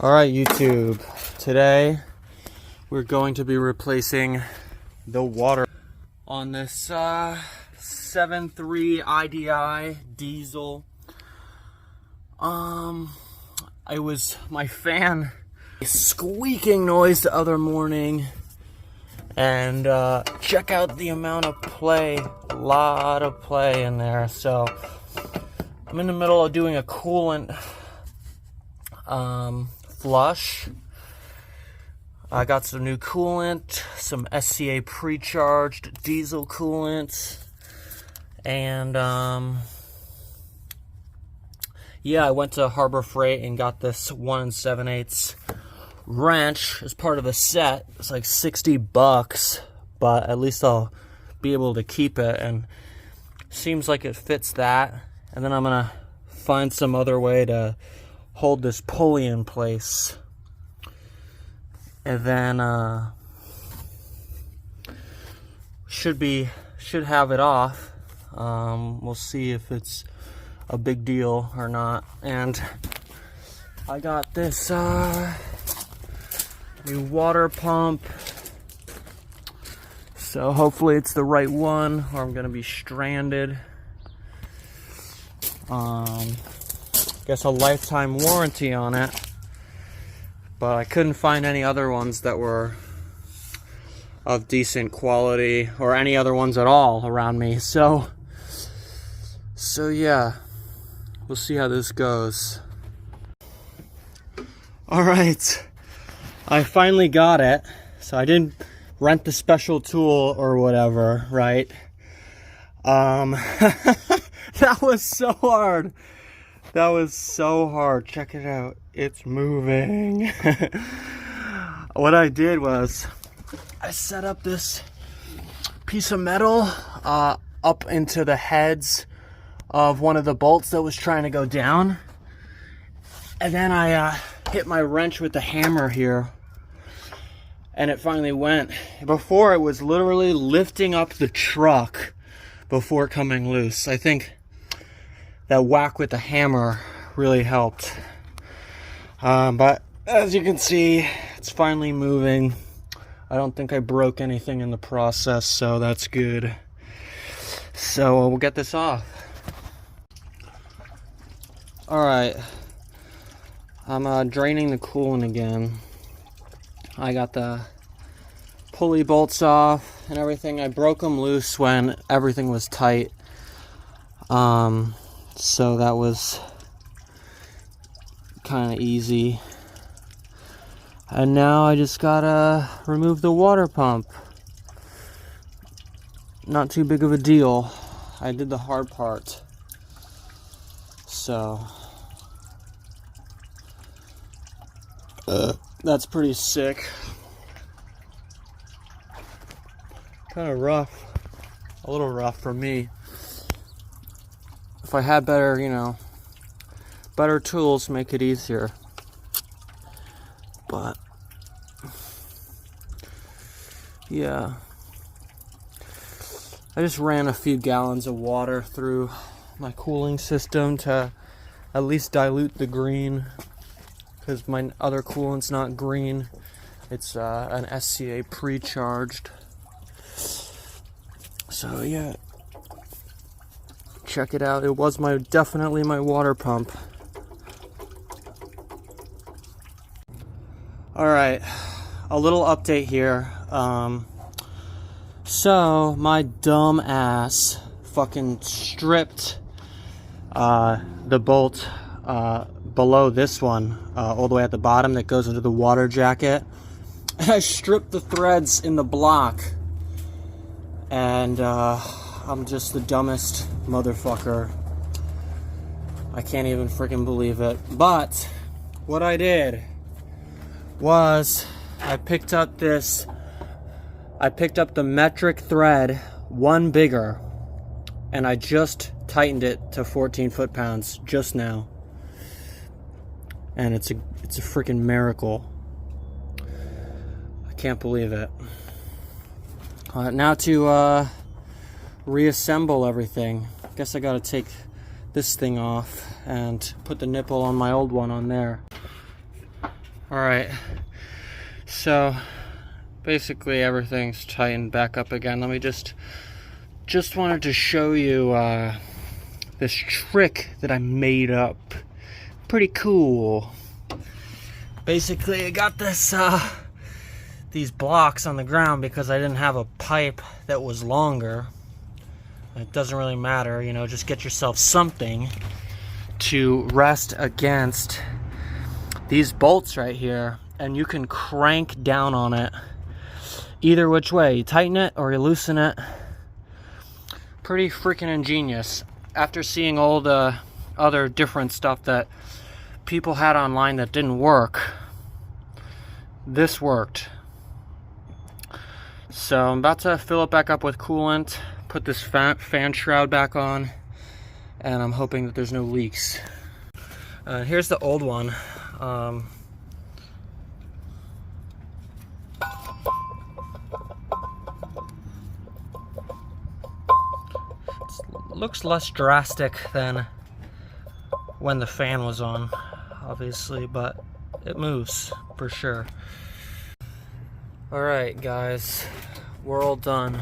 Alright, YouTube. Today we're going to be replacing the water on this 7.3 IDI diesel. It was my fan squeaking noise the other morning, and check out the amount of play, a lot of play in there. So I'm in the middle of doing a coolant flush. I got some new coolant, some SCA pre-charged diesel coolant, and yeah, I went to Harbor Freight and got this 1 7/8 wrench as part of a set. It's like $60, but at least I'll be able to keep it, and seems like it fits that. And then I'm gonna find some other way to hold this pulley in place, and then should have it off. We'll see if it's a big deal or not. And I got this new water pump, so hopefully it's the right one, or I'm gonna be stranded. Guess a lifetime warranty on it, but I couldn't find any other ones that were of decent quality, or any other ones at all around me. So yeah, we'll see how this goes. All right, I finally got it. So I didn't rent the special tool or whatever, right? That was so hard. That was so hard. Check it out. It's moving. What I did was I set up this piece of metal up into the heads of one of the bolts that was trying to go down. And then I hit my wrench with the hammer here, and it finally went. Before, it was literally lifting up the truck before coming loose. I think that whack with the hammer really helped. But as you can see, it's finally moving. I don't think I broke anything in the process, so that's good. So we'll get this off. Alright, I'm draining the coolant again. I got the pulley bolts off and everything. I broke them loose when everything was tight. So that was kind of easy. And now I just gotta remove the water pump. Not too big of a deal. I did the hard part. So that's pretty sick. Kind of rough. A little rough for me. If I had better, better tools, make it easier. But yeah, I just ran a few gallons of water through my cooling system to at least dilute the green, because my other coolant's not green. It's an SCA pre-charged. So yeah, check it out. It was definitely my water pump. Alright, a little update here. So my dumb ass fucking stripped the bolt below this one, all the way at the bottom that goes into the water jacket. I stripped the threads in the block, and I'm just the dumbest motherfucker. I can't even freaking believe it. But what I did was I picked up the metric thread, one bigger, and I just tightened it to 14 foot-pounds just now. And it's a freaking miracle. I can't believe it. Now to reassemble everything. I guess I gotta take this thing off and put the nipple on my old one on there. Alright, so basically everything's tightened back up again. Let me just wanted to show you this trick that I made up. Pretty cool. Basically, I got this these blocks on the ground because I didn't have a pipe that was longer. It doesn't really matter, you know, just get yourself something to rest against these bolts right here, and you can crank down on it either which way. You tighten it or you loosen it. Pretty freaking ingenious. After seeing all the other different stuff that people had online that didn't work, this worked. So I'm about to fill it back up with coolant, put this fan shroud back on, and I'm hoping that there's no leaks. Here's the old one. It looks less drastic than when the fan was on, obviously, but it moves for sure. Alright guys, we're all done.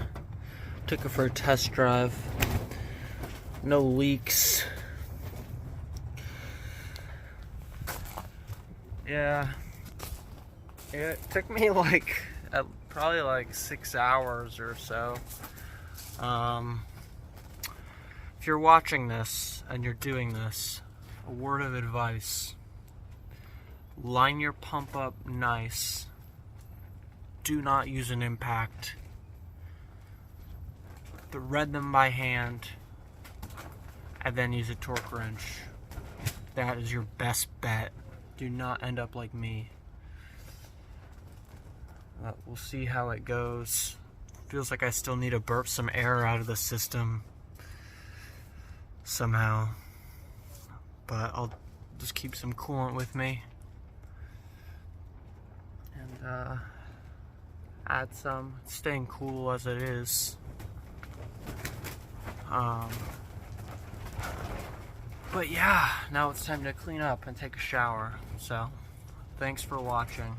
Took it for a test drive. No leaks. Yeah, it took me like probably like 6 hours or so. If you're watching this and you're doing this, a word of advice: line your pump up nice. Do not use an impact. Thread them by hand and then use a torque wrench. That is your best bet. Do not end up like me. We'll see how it goes. Feels like I still need to burp some air out of the system somehow, but I'll just keep some coolant with me and add some. It's staying cool as it is. But yeah, now it's time to clean up and take a shower. So, thanks for watching.